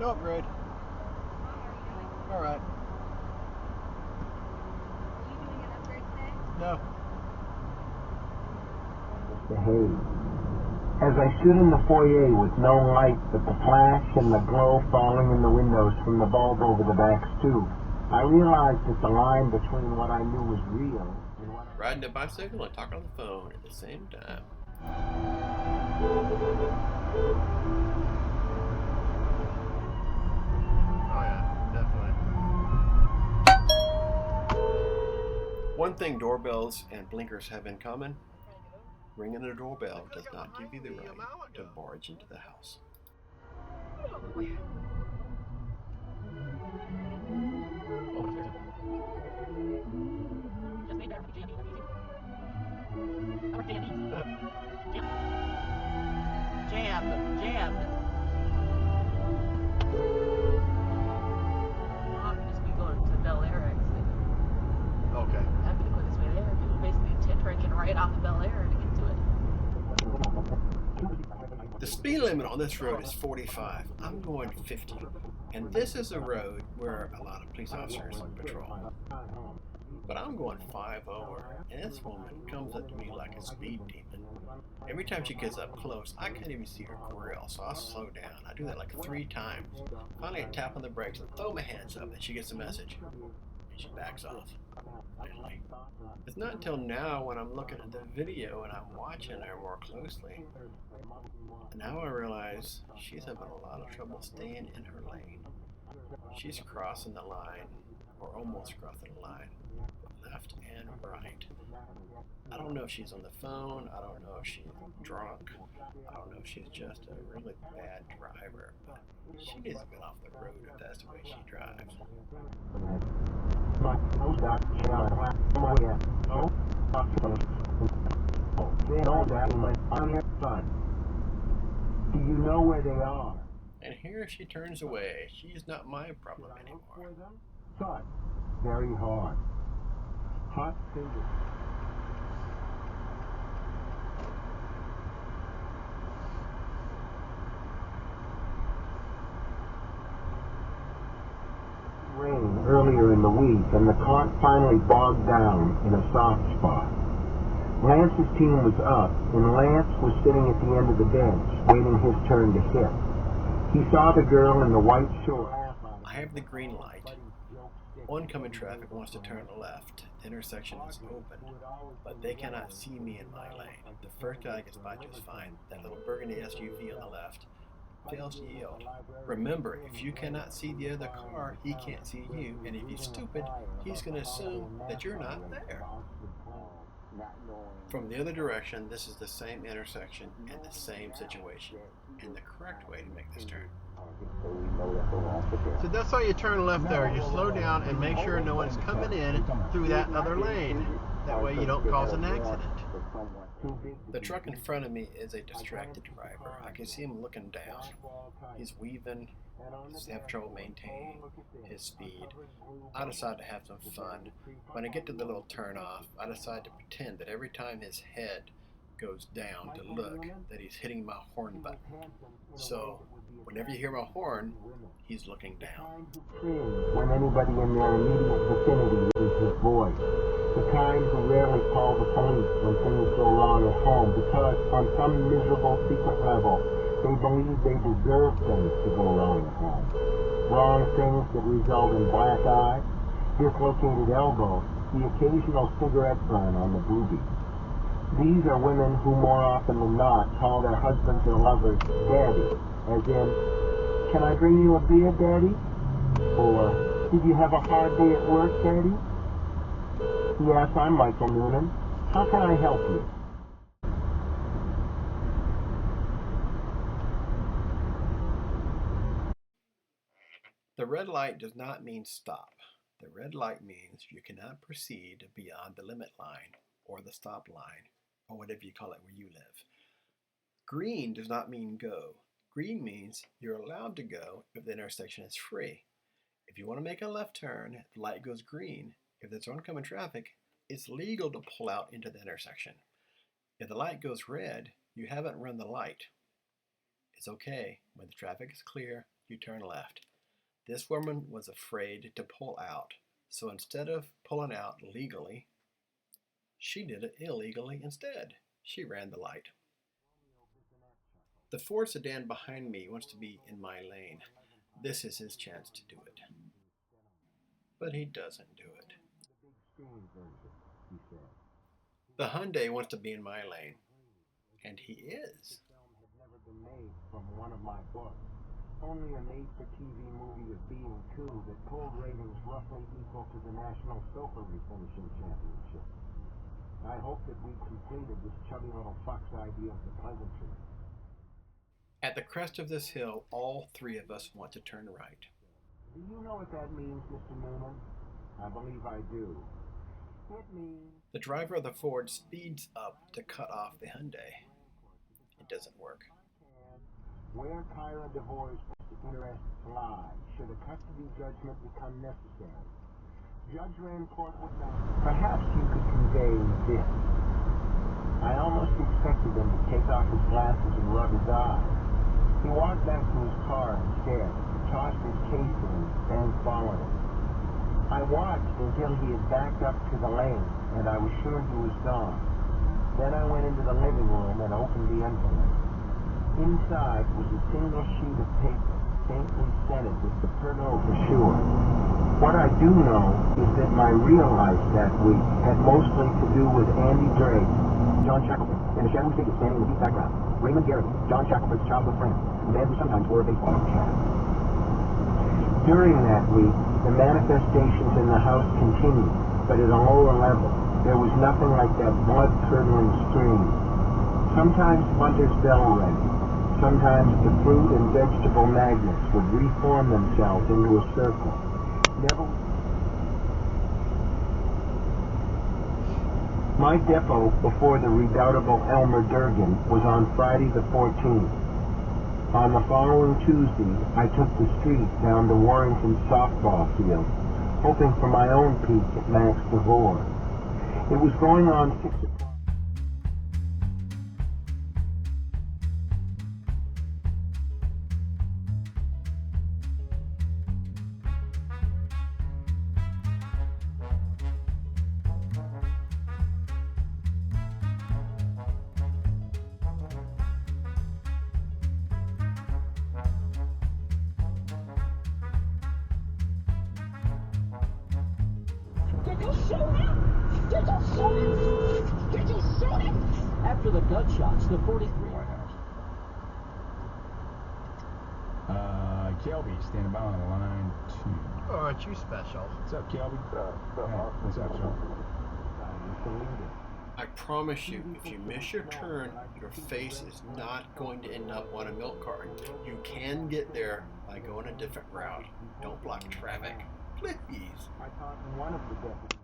Oh, great. All right. Are you doing an upgrade today? No. Hey. As I stood in the foyer with no light but the flash and the glow falling in the windows from the bulb over the back stoop, I realized that the line between what I knew was real and what I... Riding a bicycle and talking on the phone at the same time. Oh yeah, definitely. One thing doorbells and blinkers have in common: ringing a doorbell does not give you the right to barge into the house. Jammed. Well, I'm just gonna go to the Bel Air exit. Okay. I'm gonna go this way there. You basically try to get right off the Bel Air to get to it. The speed limit on this road is 45. I'm going 50. And this is a road where a lot of police officers patrol. But I'm going 5 over, and this woman comes up to me like a speed demon. Every time she gets up close, I can't even see her grill, so I slow down. I do that like 3 times. Finally, I tap on the brakes and throw my hands up, and she gets the message. And she backs off. Finally. It's not until now when I'm looking at the video and I'm watching her more closely. And now I realize she's having a lot of trouble staying in her lane. She's crossing the line, or almost crossing the line, left and right. I don't know if she's on the phone, I don't know if she's drunk, I don't know if she's just a really bad driver, but she needs to get off the road if that's the way she drives. Do you know where they are? And here she turns away. She's not my problem anymore. Thought very hard. Hot fingers. Rain earlier in the week, and the cart finally bogged down in a soft spot. Lance's team was up, and Lance was sitting at the end of the bench, waiting his turn to hit. He saw the girl in the white shorts. I have the green light. Oncoming traffic wants to turn left. The intersection is open, but they cannot see me in my lane. The first guy gets by just fine. That little burgundy SUV on the left fails to yield. Remember, if you cannot see the other car, he can't see you, and if he's stupid, he's going to assume that you're not there. From the other direction, this is the same intersection and the same situation, and the correct way to make this turn. So that's how you turn left there. You slow down and make sure no one's coming in through that other lane. That way you don't cause an accident. The truck in front of me is a distracted driver. I can see him looking down. He's weaving. He's having trouble maintaining his speed. I decide to have some fun. When I get to the little turnoff, I decide to pretend that every time his head goes down to look, that he's hitting my horn button. So, whenever you hear my horn, he's looking down. When anybody in their immediate vicinity is his voice. The kind who rarely call the police when things go wrong at home because, on some miserable secret level, they believe they deserve things to go wrong at home. Wrong things that result in black eye, dislocated elbow, the occasional cigarette burn on the boobie. These are women who more often than not call their husbands or lovers daddy, as in, "Can I bring you a beer, daddy?" Or, "Did you have a hard day at work, daddy?" Yes, I'm Michael Noonan. How can I help you? The red light does not mean stop. The red light means you cannot proceed beyond the limit line or the stop line or whatever you call it where you live. Green does not mean go. Green means you're allowed to go if the intersection is free. If you want to make a left turn, the light goes green. If there's oncoming traffic, it's legal to pull out into the intersection. If the light goes red, you haven't run the light. It's okay. When the traffic is clear, you turn left. This woman was afraid to pull out, so instead of pulling out legally, she did it illegally instead. She ran the light. The Ford sedan behind me wants to be in my lane. This is his chance to do it. But he doesn't do it. The Hyundai wants to be in my lane. And he is. From one of my books. Only a made-for-TV movie of Being Two that pulled ratings roughly equal to the National Sofa Refinishing Championship. I hope that we completed this chubby little fuck's idea of the pleasantry. At the crest of this hill, all three of us want to turn right. Do you know what that means, Mr. Newman? I believe I do. It means... The driver of the Ford speeds up to cut off the Hyundai. It doesn't work. Where Kyra DeVore's interests lie, should a custody judgment become necessary. Judge Rancourt would not. Perhaps you could convey this. I almost expected him to take off his glasses and rub his eyes. He walked back to his car instead, tossed his case in, and followed him. I watched until he had backed up to the lane, and I was sure he was gone. Then I went into the living room and opened the envelope. Inside was a single sheet of paper, faintly scented with the Pernod for sure. What I do know is that my real life that week had mostly to do with Andy Drake, John Shackleton, and a shadowy figure standing in the deep background, Raymond Garrett, John Shackleton's childhood friend, a man who sometimes wore a baseball cap. During that week, the manifestations in the house continued, but at a lower level. There was nothing like that blood-curdling stream. Sometimes Bunter's bell rang. Sometimes the fruit and vegetable magnets would reform themselves into a circle. My depot before the redoubtable Elmer Durgan was on Friday the 14th. On the following Tuesday, I took the street down to Warrington's softball field, hoping for my own peek at Max DeVore. It was going on 6 o'clock. After the gunshots, the 43 White House. Kelby, standing by on line 2. Oh, aren't you special? What's up, Kelby? What's up, Joe? I promise you, if you miss your turn, your face is not going to end up on a milk carton. You can get there by going a different route. Don't block traffic. Please. I thought one of the deputies